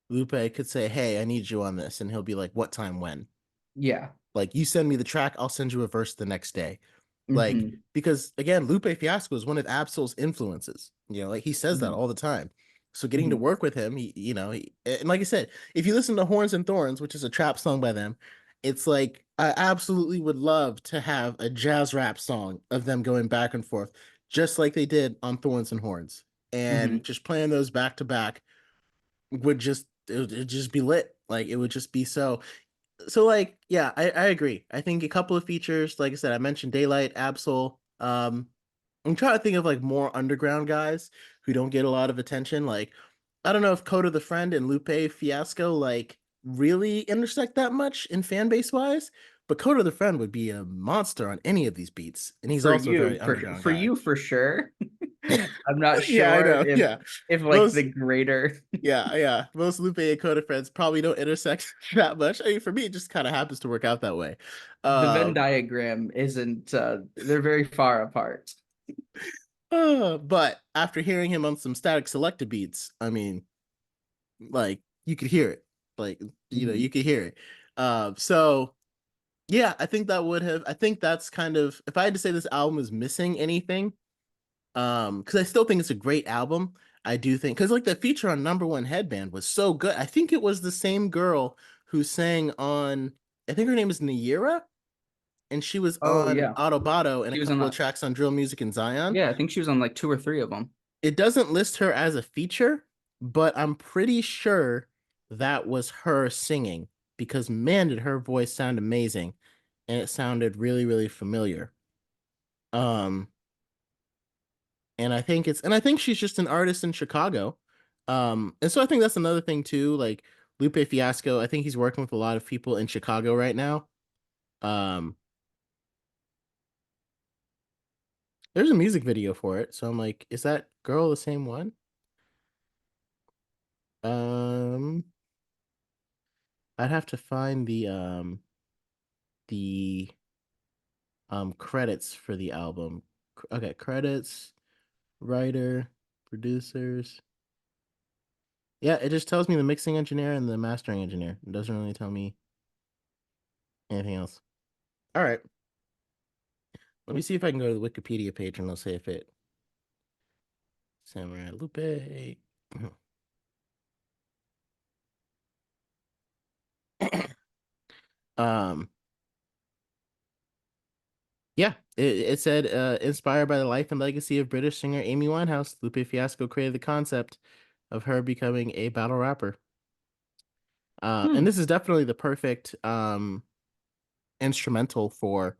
Lupe could say, "Hey, I need you on this," and he'll be like, "What time? When?" Yeah. Like, you send me the track, I'll send you a verse the next day. Like, Hmm. because again, Lupe Fiasco is one of Absol's influences. Like he says that Hmm. all the time. So getting to Hmm. work with him, and like I said, if you listen to Horns and Thorns, which is a trap song by them, it's like I absolutely would love to have a jazz rap song of them going back and forth, just like they did on Thorns and Horns, and Hmm. just playing those back to back it'd just be lit. Like it would just be so like, yeah, I agree. I think a couple of features, like I said, I mentioned Daylight, Absol. I'm trying to think of like more underground guys who don't get a lot of attention. Like, I don't know if Coda the Friend and Lupe Fiasco like really intersect that much in fan base wise, but Coda the Friend would be a monster on any of these beats, and he's For also a very you, underground for guy. you for sure. I'm not Yeah, I sure know. if Yeah, like the most greater yeah. Most Lupe and Coda friends probably don't intersect that much. I mean, for me, it just kind of happens to work out that way. the Venn Um, diagram isn't they're very far apart. but after hearing him on some Static Selector beats, I mean, like you could hear it. Like, you Hmm. could hear it. So yeah, I think that would have I think that's kind of if I had to say this album is missing anything, because I still think it's a great album. I do think because like the feature on Number One Headband was so good. I think it was the same girl who sang on I think her name is Nayira, and she was Oh on yeah. Autobotto and a She was on couple of that. tracks on Drill Music and Zion. Yeah, I think she was on like two or three of them. It doesn't list her as a feature, but I'm pretty sure that was her singing because man, did her voice sound amazing, and it sounded really, really familiar. Um, and I think she's just an artist in Chicago. And so I think that's another thing too. Like Lupe Fiasco, I think he's working with a lot of people in Chicago right now. Um, there's a music video for it, so I'm like, is that girl the same one? Um, I'd have to find the credits for the album. Okay, credits, writer, producers. Yeah, it just tells me the mixing engineer and the mastering engineer. It doesn't really tell me anything else. All right. Let me see if I can go to the Wikipedia page and they'll say if it Samurai Lupe. um yeah, it said inspired by the life and legacy of British singer Amy Winehouse, Lupe Fiasco created the concept of her becoming a battle rapper. And Hmm. this is definitely the perfect instrumental for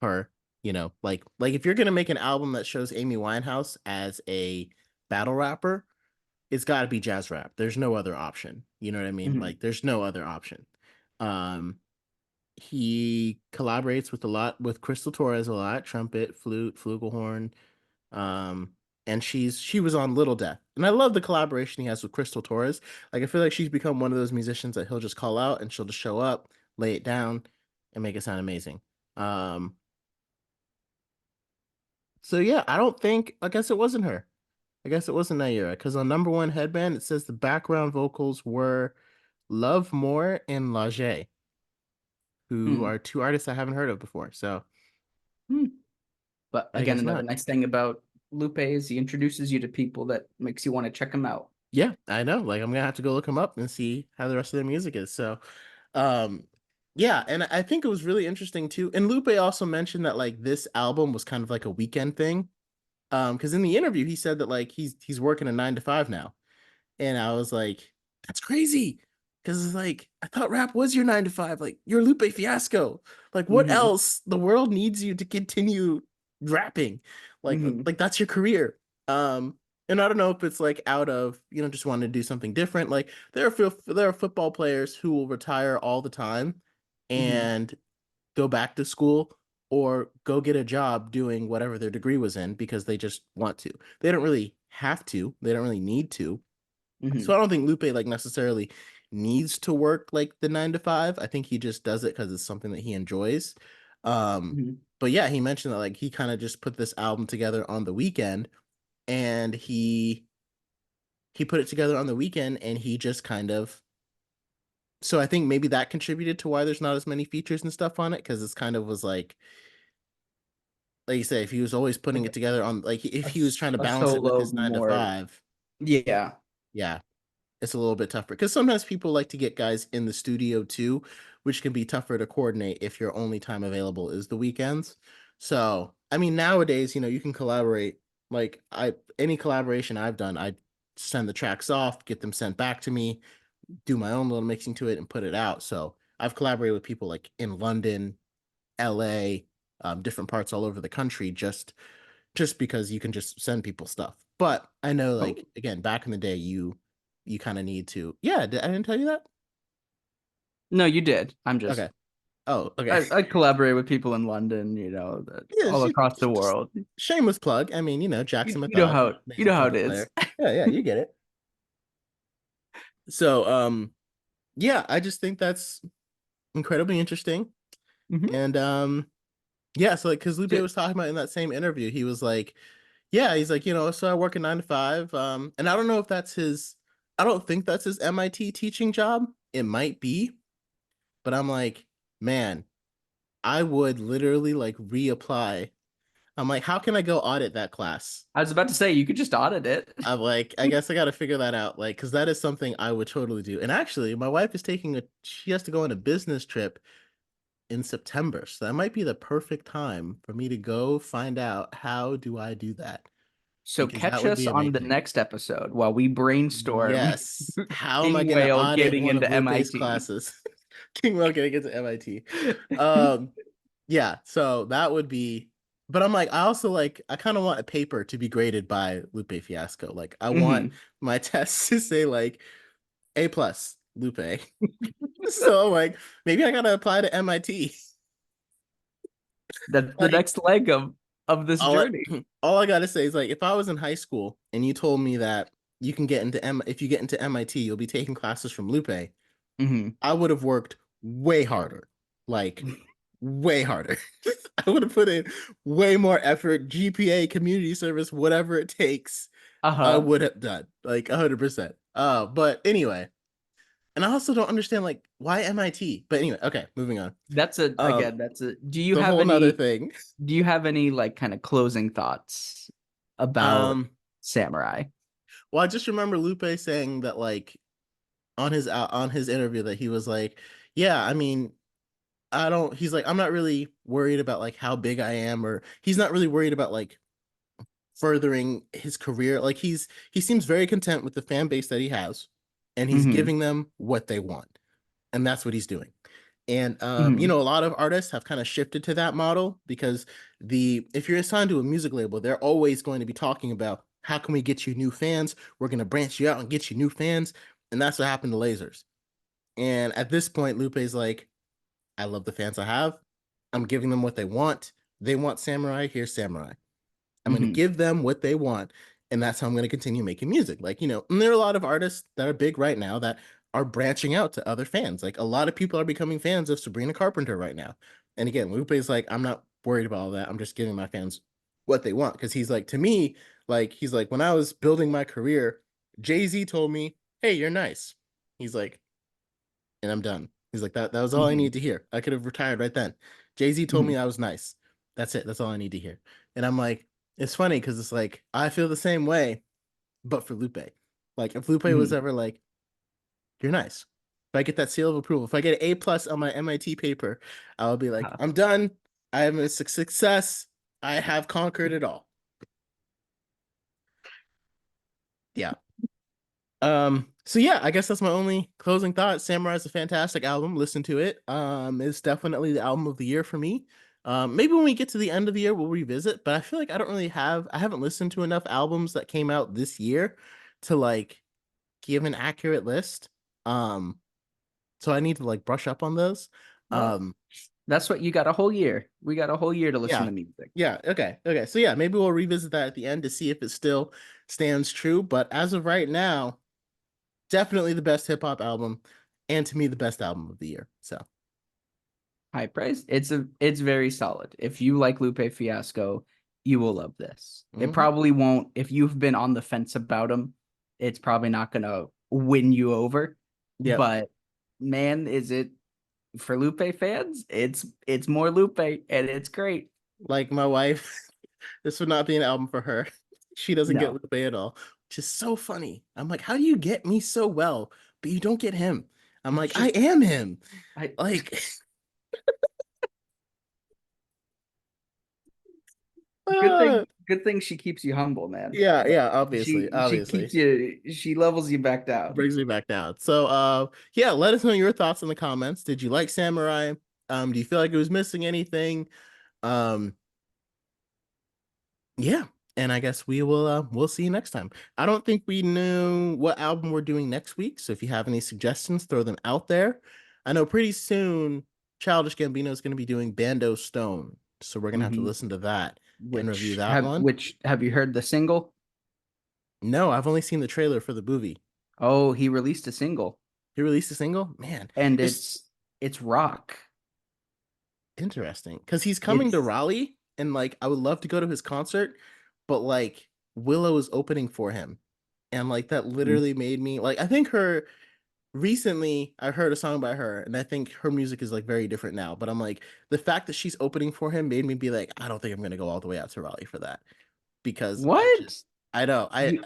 her, like if you're gonna make an album that shows Amy Winehouse as a battle rapper, it's got to be jazz rap. There's no other option. You know what I mean? Hmm. Like there's no other option. Um, he collaborates with Crystal Torres a lot, trumpet, flute, flugelhorn. Um, and she was on Little Death, and I love the collaboration he has with Crystal Torres. Like I feel like she's become one of those musicians that he'll just call out and she'll just show up, lay it down, and make it sound amazing. Um, so yeah, I don't think I guess it wasn't her. I guess it wasn't Naira because on Number One Headband it says the background vocals were Love More and Lage, who Hmm. are two artists I haven't heard of before. So Hmm. But I again, guess another not. nice thing about Lupe is he introduces you to people that makes you want to check him out. Yeah, I know. Like I'm gonna have to go look them up and see how the rest of their music is. So, um, yeah, and I think it was really interesting too. And Lupe also mentioned that like this album was kind of like a weekend thing. Because in the interview he said that like he's working a 9 to 5 now. And I was like, that's crazy. Cause it's like, I thought rap was your 9 to 5. Like, you're Lupe Fiasco. Like, what Hmm. else? The world needs you to continue rapping. Hmm. Like that's your career. Um, and I don't know if it's like out of, just wanting to do something different. Like there are football players who will retire all the time Hmm. and go back to school or go get a job doing whatever their degree was in because they just want to. They don't really have to. They don't really need to, So Hmm. I don't think Lupe like necessarily needs to work like the 9 to 5. I think he just does it because it's something that he enjoys. Um, Hmm. but yeah, he mentioned that like he kind of just put this album together on the weekend, and he put it together on the weekend, and he just kind of, so I think maybe that contributed to why there's not as many features and stuff on it, because it's kind of was like you say, if he was always putting Like it together on like if he was trying to a balance it with solo his nine to more. five, Yeah. yeah, it's a little bit tougher because sometimes people like to get guys in the studio too, which can be tougher to coordinate if your only time available is the weekends. So, I mean, nowadays, you can collaborate. Like any collaboration I've done, I send the tracks off, get them sent back to me, do my own little mixing to it, and put it out. So I've collaborated with people like in London, LA, different parts all over the country, just because you can just send people stuff. But I know, Oh, like again, back in the day, you kind of need to. Yeah, I didn't tell you that. no, you did. I'm just Okay. Oh, okay. I collaborate with people in London, Yeah, all across the just world. shameless plug. I mean, Jackson You know Mathod, how amazing it trumpet is. player. Yeah, yeah, you get it. So, yeah, I just think that's incredibly interesting. Hmm. And yeah, so like, because Lupe was talking about in that same interview, he was like, yeah, he's like, so I work a 9 to 5. And I don't know if that's I don't think that's his MIT teaching job. It might be, but I'm like, man, I would literally like reapply. I'm like, how can I go audit that class? I was about to say you could just audit it. I'm like, I guess I got to figure that out. Like, because that is something I would totally do. And actually, my wife is she has to go on a business trip in September. So that might be the perfect time for me to go find out how do I do that? So Because that catch would us be on the amazing. next episode while we brainstorm Yes. How am I King going to Whale audit getting one of into Lupe's MIT. classes? King Will getting into MIT. Um, yeah, so that would be, but I'm like, I also like, I kind of want a paper to be graded by Lupe Fiasco. Like, I want Hmm. my tests to say like A plus Lupe. So like, maybe I gotta apply to MIT. That's the Like, next leg of this all journey. all I gotta say is like, if I was in high school and you told me that you can get into if you get into MIT, you'll be taking classes from Lupe, Hmm. I would have worked way harder. Like, way harder. I would have put in way more effort, GPA, community service, whatever it takes. I Uh-huh. would have done like 100%. But anyway, and I also don't understand like why MIT. But anyway, okay, moving on. That's a Um, again, that's a the whole nother thing. do you have any like kind of closing thoughts about Um, Samurai? well, I just remember Lupe saying that like on his interview that he was like, yeah, I mean, I don't. He's like, I'm not really worried about like how big I am, or he's not really worried about like furthering his career. Like he seems very content with the fan base that he has, and he's Hmm. giving them what they want, and that's what he's doing. And Hmm. a lot of artists have kind of shifted to that model because the if you're assigned to a music label, they're always going to be talking about how can we get you new fans? We're going to branch you out and get you new fans, and that's what happened to Lasers. And at this point, Lupe's like, I love the fans I have. I'm giving them what they want. They want Samurai. Here's Samurai. I'm going to Hmm. give them what they want. And that's how I'm going to continue making music. Like, and there are a lot of artists that are big right now that are branching out to other fans. Like, a lot of people are becoming fans of Sabrina Carpenter right now. And again, Lupe is like, I'm not worried about all that. I'm just giving my fans what they want. Cause he's like, to me, like, he's like, when I was building my career, Jay-Z told me, hey, you're nice. He's like, and I'm done. He's like, that was all I Hmm. needed to hear. I could have retired right then. Jay-Z told me Hmm. I was nice. That's it. That's all I need to hear. And I'm like, it's funny because it's like I feel the same way, but for Lupe. Like if Lupe was Hmm. ever like, you're nice. If I get that seal of approval, if I get an A plus on my MIT paper, I'll be like, I'm done. I am a success. I have conquered it all. Yeah. So yeah, I guess that's my only closing thought. Samurai is a fantastic album. Listen to it. It's definitely the album of the year for me. Maybe when we get to the end of the year, we'll revisit, but I feel like I haven't listened to enough albums that came out this year to like give an accurate list. Um, so I need to like brush up on those. Well, Um, that's what you got a whole year. We got a whole year to listen yeah. to music. Yeah, okay. Okay. So yeah, maybe we'll revisit that at the end to see if it still stands true, but as of right now, Definitely the best hip hop album, and to me the best album of the year. So, High praise. It's very solid. If you like Lupe Fiasco, you will love this. It mhm. probably won't, if you've been on the fence about him, it's probably not gonna win you over. Yep. But man, is it for Lupe fans? It's more Lupe and it's great. Like my wife, this would not be an album for her. She doesn't get No. Lupe at all, which is so funny. I'm like, how do you get me so well, but you don't get him? I'm It's like, I just am him. I Like, good uh, thing she keeps you humble, man. yeah, Like yeah, obviously, she keeps obviously. you, she levels you back down. Brings me back down. So yeah, let us know your thoughts in the comments. Did you like Samurai? Do you feel like it was missing anything? Um, yeah. And I guess we'll see you next time. I don't think we knew what album we're doing next week. So if you have any suggestions, throw them out there. I know pretty soon Childish Gambino is going to be doing Bando Stone. So we're gonna have to Hmm. listen to that and review that one. Which have you heard the single? No, I've only seen the trailer for the movie. Oh, he released a single He released a single? Man, and it's it's rock. interesting because he's coming to It's Raleigh, and like I would love to go to his concert, but like Willow is opening for him, and like that literally made me like I think her recently I heard a song by her, and I think her music is like very different now. But I'm like the fact that she's opening for him made me be like I don't think I'm gonna go all the way out to Raleigh for that because what? I know You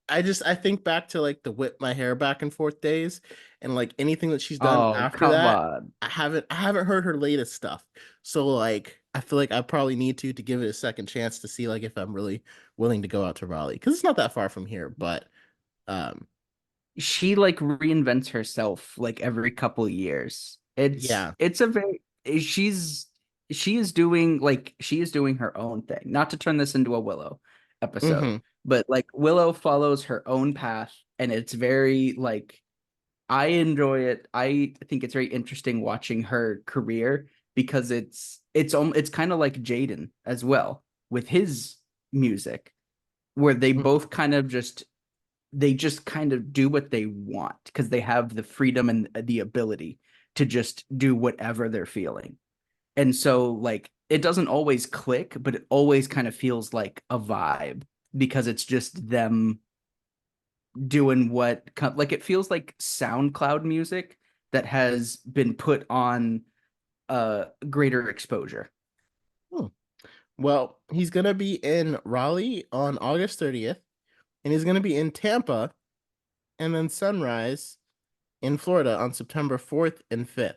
I think back to like the whip my hair back and forth days and like anything that she's done Oh, after come that on. I haven't heard her latest stuff. So like I feel like I probably need to give it a second chance to see like if I'm really willing to go out to Raleigh because it's not that far from here, but um She like reinvents herself like every couple of years. yeah. It's a very she's she is doing her own thing. Not to turn this into a Willow episode, Mm-hmm. but like Willow follows her own path and it's very like I enjoy it. I think it's very interesting watching her career because it's kind of like Jaden as well with his music where they just kind of do what they want because they have the freedom and the ability to just do whatever they're feeling. And so like it doesn't always click, but it always kind of feels like a vibe because it's just them doing what like it feels like SoundCloud music that has been put on greater exposure. Hmm. Well, he's gonna be in Raleigh on August 30th, and he's gonna be in Tampa and then Sunrise in Florida on September 4th and 5th.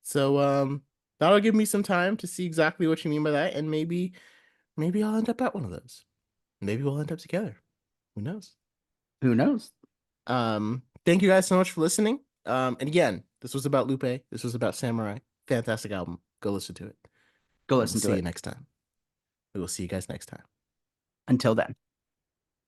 So that'll give me some time to see exactly what you mean by that, and maybe I'll end up at one of those. Maybe we'll end up together. Who knows? Who knows? Thank you guys so much for listening. And again, this was about Lupe. This was about Samurai. Fantastic album. Go listen to it. Go And we'll listen to see you it. next time. We will see you guys next time. Until then.